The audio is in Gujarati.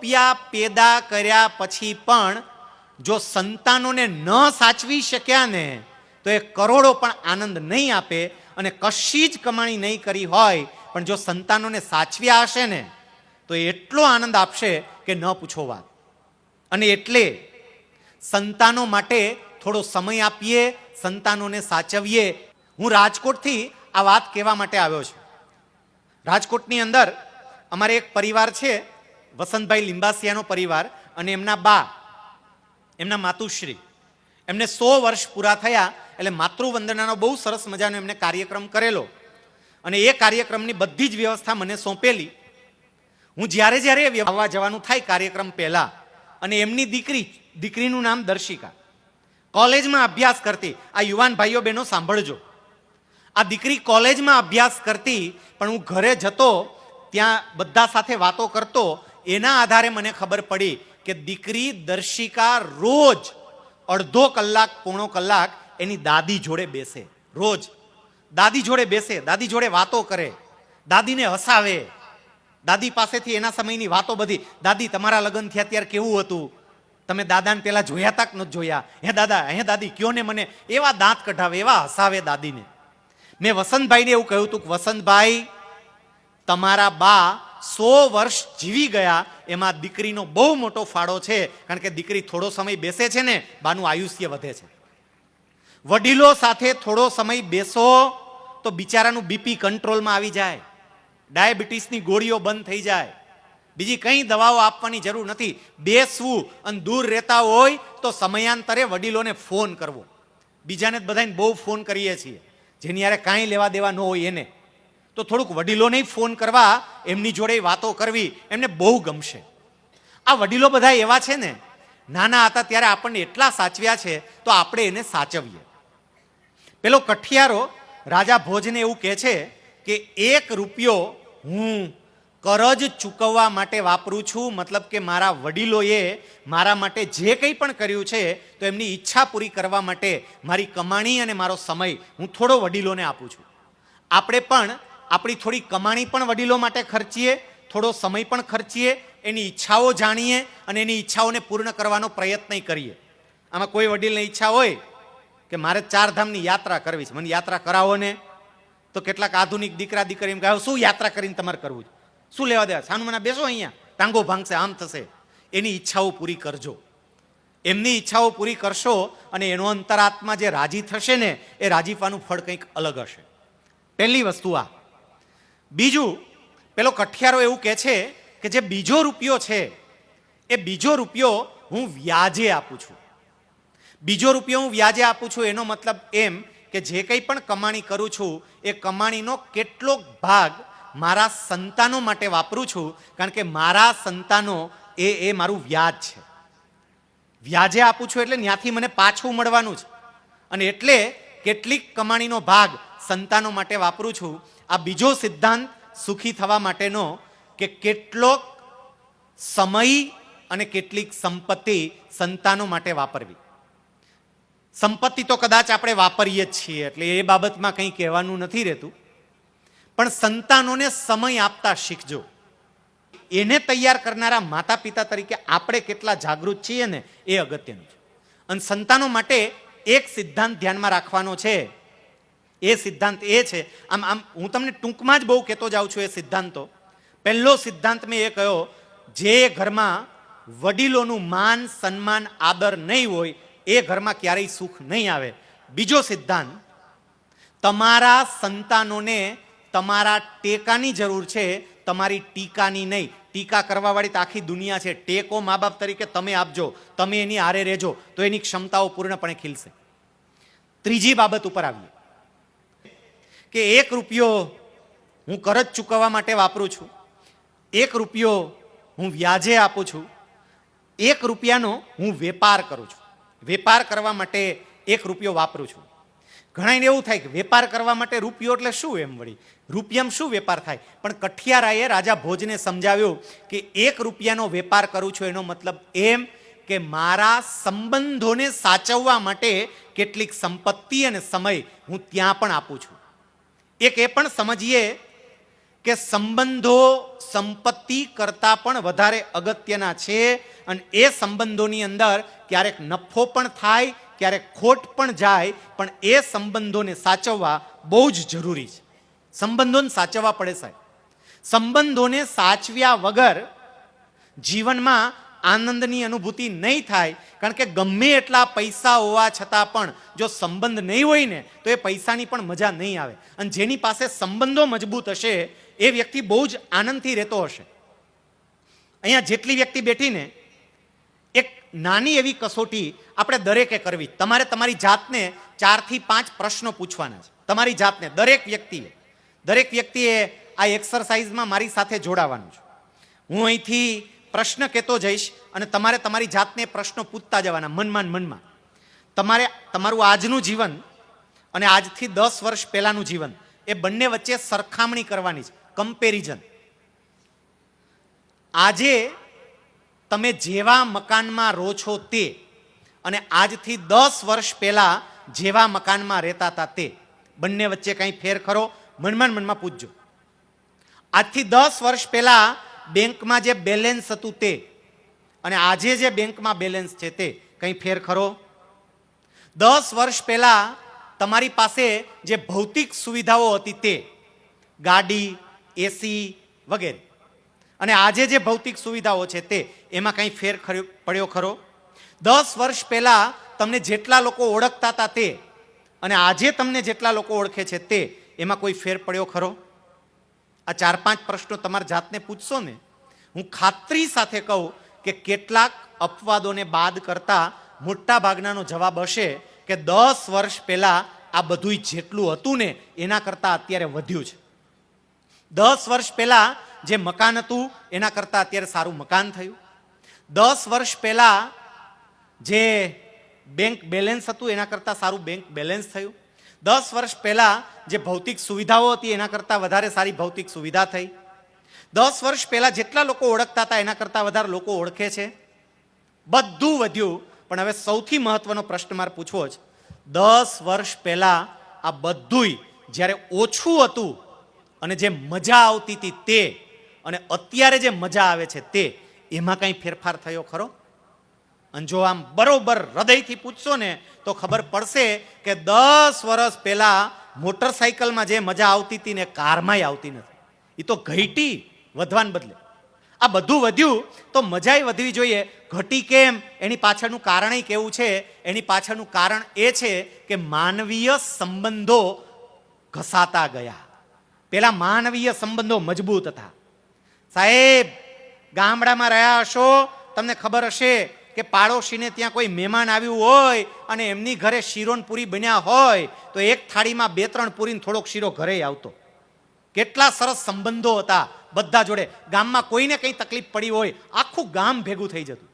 રૂપિયા પેદા કર્યા પછી પણ જો સંતાનોને ન સાચવી શક્યા ને તો એ કરોડો પણ આનંદ નહીં આપે, અને કશી જ કમાણી નહીં કરી હોય પણ જો સંતાનોને સાચવ્યા હશે ને તો એટલો આનંદ આપશે કે ન પૂછો વાત. અને એટલે સંતાનો માટે થોડો સમય આપીએ, સંતાનોને સાચવીએ. હું રાજકોટથી આ વાત કહેવા માટે આવ્યો છું. રાજકોટની અંદર અમારે એક પરિવાર છે, વસંતભાઈ લિંબાસિયાનો પરિવાર, અને એમના બા, એમના માતુશ્રી, એમને 100 વર્ષ પૂરા થયા એટલે માતૃવંદનાનો બહુ સરસ મજાનો એમને કાર્યક્રમ કરેલો, અને એ કાર્યક્રમની બધી જ વ્યવસ્થા મને સોંપેલી. હું જ્યારે જ્યારે આવવા જવાનું થાય કાર્યક્રમ પહેલા, અને એમની દીકરીનું નામ દર્શિકા, કોલેજમાં અભ્યાસ કરતી. આ યુવાન ભાઈઓ બહેનો સાંભળજો, આ દીકરી કોલેજમાં અભ્યાસ કરતી, પણ હું ઘરે જતો ત્યાં બધા સાથે વાતો કરતો, એના આધારે મને ખબર પડી કે દીકરી દર્શિકા રોજ અડધો કલાક પોણો કલાક એની દાદી જોડે બેસે. રોજ દાદી જોડે બેસે, દાદી જોડે વાતો કરે, દાદીને હસાવે, દાદી પાસેથી એના સમયની વાતો બધી. દાદી, તમારા લગ્ન થયા ત્યારે કેવું હતું? તમે દાદાને પેલા જોયા તક નથી જોયા? હે દાદા, હે દાદી, કયો ને મને. એવા દાંત કઢાવે, એવા હસાવે દાદીને. મેં વસંતભાઈને એવું કહ્યું હતું કે વસંતભાઈ, તમારા બા 100 વર્ષ જીવી ગયા, એમાં દીકરીનો બહુ મોટો ફાળો છે, કારણ કે દીકરી થોડો સમય બેસે છે ને, બાનું આયુષ્ય વધે છે. વડીલો સાથે થોડો સમય બેસો તો બિચારાનું બીપી કંટ્રોલમાં આવી જાય, ડાયાબિટીસની ગોળીઓ બંધ થઈ જાય, બીજી કંઈ દવાઓ આપવાની જરૂર નથી. બેસવું, અને દૂર રહેતા હોય તો સમયાંતરે વડીલોને ફોન કરવો. બીજાને બધાને બહુ ફોન કરીએ છીએ, જેની યારે કાંઈ લેવા દેવા ન હોય એને, તો થોડુંક વડીલોને ફોન કરવા, એમની જોડે વાતો કરવી, એમને બહુ ગમશે. આ વડીલો બધા એવા છે ને, નાના હતા ત્યારે આપણને એટલા સાચવ્યા છે, તો આપણે એને સાચવીએ. પેલો કઠિયારો રાજા ભોજને એવું કહે છે કે 1 રૂપિયો હું કરજ ચૂકવવા માટે વાપરું છું, મતલબ કે મારા વડીલોએ મારા માટે જે કંઈ પણ કર્યું છે તો એમની ઈચ્છા પૂરી કરવા માટે મારી કમાણી અને મારો સમય હું થોડો વડીલોને આપું છું. આપણે પણ આપણી થોડી કમાણી પણ વડીલો માટે ખર્ચીએ, થોડો સમય પણ ખર્ચીએ, એની ઈચ્છાઓ જાણીએ અને એની ઈચ્છાઓને પૂર્ણ કરવાનો પ્રયત્ન કરીએ. આમાં કોઈ વડીલને ઈચ્છા હોય કે મારે 4 ધામની યાત્રા કરવી છે, મને યાત્રા કરાવો ને, તો કેટલાક આધુનિક દીકરા દીકરી એમ કહે, શું યાત્રા કરીને તમારે કરવું છે, શું લેવા દેવા, સાનું મને બેસો અહીંયા, ટાંગો ભાંગશે, આમ થશે. એની ઈચ્છાઓ પૂરી કરજો. એમની ઈચ્છાઓ પૂરી કરશો અને એનો અંતરાત્મા જે રાજી થશે ને, એ રાજીપાનું ફળ કંઈક અલગ હશે. પહેલી વસ્તુ આ. બીજું, પેલો કઠિયારો એવું કહે છે કે જે બીજો રૂપિયો છે એ બીજો રૂપિયો હું વ્યાજે આપું છું. બીજો રૂપિયો હું વ્યાજે આપું છું એનો મતલબ એમ કે જે કંઈ પણ કમાણી કરું છું એ કમાણીનો કેટલોક ભાગ મારા સંતાનો માટે વાપરું છું, કારણ કે મારા સંતાનો એ મારું વ્યાજ છે. વ્યાજે આપું છું એટલે ત્યાંથી મને પાછું મળવાનું છે, અને એટલે કેટલીક કમાણીનો ભાગ સંતાનો માટે વાપરું છું. આ બીજો સિદ્ધાંત સુખી થવા માટેનો, કે કેટલોક સમય અને કેટલીક સંપત્તિ સંતાનો માટે વાપરવી. સંપત્તિ તો કદાચ આપણે વાપરીએ જ છીએ, એટલે એ બાબતમાં કંઈ કહેવાનું નથી રહેતું, પણ સંતાનોને સમય આપતા શીખજો. એને તૈયાર કરનારા માતા પિતા તરીકે આપણે કેટલા જાગૃત છીએ ને, એ અગત્યનું છે. અને સંતાનો માટે એક સિદ્ધાંત ધ્યાનમાં રાખવાનો છે. એ સિદ્ધાંત એ છે, આમ હું તમને ટૂંકમાં જ બહુ કહેતો જાઉં છું એ સિદ્ધાંતો. પહેલો સિદ્ધાંત મેં એ કહ્યો, જે ઘરમાં વડીલોનું માન સન્માન આદર નહીં હોય એ ઘરમાં ક્યારેય સુખ નહીં આવે. બીજો સિદ્ધાંત, તમારા સંતાનોને તમારા ટેકાની જરૂર છે, તમારી ટીકાની નહીં. ટીકા કરવાવાળી તો આખી દુનિયા છે. ટેકો મા બાપ તરીકે તમે આપજો, તમે એની આરે રહેજો તો એની ક્ષમતાઓ પૂર્ણપણે ખીલશે. ત્રીજી બાબત ઉપર આવીએ કે 1 રૂપિયો હું કરજ ચૂકવવા માટે વાપરું છું, 1 રૂપિયો હું વ્યાજે આપું છું, 1 રૂપિયાનો હું વેપાર કરું છું. વેપાર કરવા માટે 1 રૂપિયો વાપરું છું. ઘણાને એવું થાય કે વેપાર કરવા માટે રૂપિયો એટલે શું, એમ વળી રૂપિયામાં શું વેપાર થાય? પણ કઠિયારાએ રાજા ભોજને સમજાવ્યું કે 1 રૂપિયાનો વેપાર કરું છું એનો મતલબ એમ કે મારા સંબંધોને સાચવવા માટે કેટલીક સંપત્તિ અને સમય હું ત્યાં પણ આપું છું. એક એ પણ સમજીએ કે સંબંધો સંપત્તિ કરતાં પણ વધારે અગત્યના છે અને એ સંબંધોની અંદર ક્યારેક નફો પણ થાય, ક્યારેક ખોટ પણ જાય, પણ એ સંબંધોને સાચવવા બહુ જ જરૂરી છે. સંબંધોને સાચવવા પડે સાહેબ. સંબંધોને સાચવ્યા વગર જીવનમાં આનંદની અનુભૂતિ નહીં થાય. કારણ કે ગમે એટલા પૈસા હોવા છતાં પણ જો સંબંધ નહીં હોય ને તો એ પૈસાની પણ મજા નહીં આવે. અને જેની પાસે સંબંધો મજબૂત હશે એ વ્યક્તિ બહુ જ આનંદથી રહેતો હશે. અહીંયા જેટલી વ્યક્તિ બેઠીને એક નાની એવી કસોટી આપણે દરેકે કરવી. તમારે તમારી જાતને 4 થી 5 પ્રશ્નો પૂછવાના છે. તમારી જાતને દરેક વ્યક્તિએ આ એક્સરસાઇઝમાં મારી સાથે જોડાવાનું છે. હું અહીંથી પ્રશ્ન કહેતો જઈશ અને તમારે તમારી જાતને પ્રશ્નો પૂછતા જવાના મનમાં. તમારે તમારું આજનું જીવન અને આજથી 10 વર્ષ પહેલાનું જીવન એ બંને વચ્ચે સરખામણી કરવાની છે, કમ્પેરિઝન. આજે તમે જેવા મકાનમાં રહો છો તે અને આજથી 10 વર્ષ પહેલા જેવા મકાનમાં રહેતા હતા તે બંને વચ્ચે કંઈ ફેર ખરો? મનમાં પૂછજો. આજથી 10 વર્ષ પહેલા બેંકમાં જે બેલેન્સ હતું તે અને આજે જે બેંકમાં બેલેન્સ છે તે કંઈ ફેર ખરો? 10 વર્ષ પહેલા તમારી પાસે જે ભૌતિક સુવિધાઓ હતી તે ગાડી, એસી વગેરે, અને આજે જે ભૌતિક સુવિધાઓ છે તે એમાં કંઈ ફેર પડ્યો ખરો? 10 વર્ષ પહેલા તમને જેટલા લોકો ઓળખતા હતા તે અને આજે તમને જેટલા લોકો ઓળખે છે તે એમાં કોઈ ફેર પડ્યો ખરો? આ 4-5 પ્રશ્નો તમારા જાતને પૂછશો ને, હું ખાતરી સાથે કહું કે કેટલાક અપવાદોને બાદ કરતા મોટા ભાગનાનો જવાબ હશે કે 10 વર્ષ પહેલા આ બધું જેટલું હતું ને એના કરતાં અત્યારે વધ્યું છે. 10 વર્ષ પહેલા જે મકાન હતું એના કરતાં અત્યારે સારું મકાન થયું. 10 વર્ષ પહેલા જે બેંક બેલેન્સ હતું એના કરતાં સારું બેંક બેલેન્સ થયું. 10 વર્ષ પહેલા જે ભૌતિક સુવિધાઓ હતી એના કરતાં વધારે સારી ભૌતિક સુવિધા થઈ. 10 વર્ષ પહેલા જેટલા લોકો ઓળખતા હતા એના કરતાં વધારે લોકો ઓળખે છે. બધું વધ્યું. પણ હવે સૌથી મહત્વનો પ્રશ્ન મારે પૂછવો છે, 10 વર્ષ પહેલા આ બધુંય જ્યારે ઓછું હતું અને જે મજા આવતી હતી તે અને અત્યારે જે મજા આવે છે તે એમાં કંઈ ફેરફાર થયો ખરો? અને જો આમ બરોબર હૃદયથી પૂછશો ને તો ખબર પડશે કે 10 વર્ષ પહેલા મોટરસાઇકલમાં જે મજા આવતી હતી ને કારમાંય આવતી નથી. એ તો ઘટી વધવાને બદલે આ બધું વધ્યું તો મજાય વધવી જોઈએ. ઘટી કેમ? એની પાછળનું કારણ કેવું છે? એની પાછળનું કારણ એ છે કે માનવીય સંબંધો ઘસાતા ગયા. પેલા માનવીય સંબંધો મજબૂત હતા. સાહેબ, ગામડામાં રહ્યા હશો, તમને ખબર હશે કે પાડોશીને ત્યાં કોઈ મહેમાન આવ્યું હોય અને એમની ઘરે શીરો ને પૂરી બન્યા હોય તો એક થાળીમાં 2-3 પૂરીને થોડોક શીરો ઘરે આવતો. કેટલા સરસ સંબંધો હતા બધા જોડે. ગામમાં કોઈને કંઈ તકલીફ પડી હોય આખું ગામ ભેગું થઈ જતું.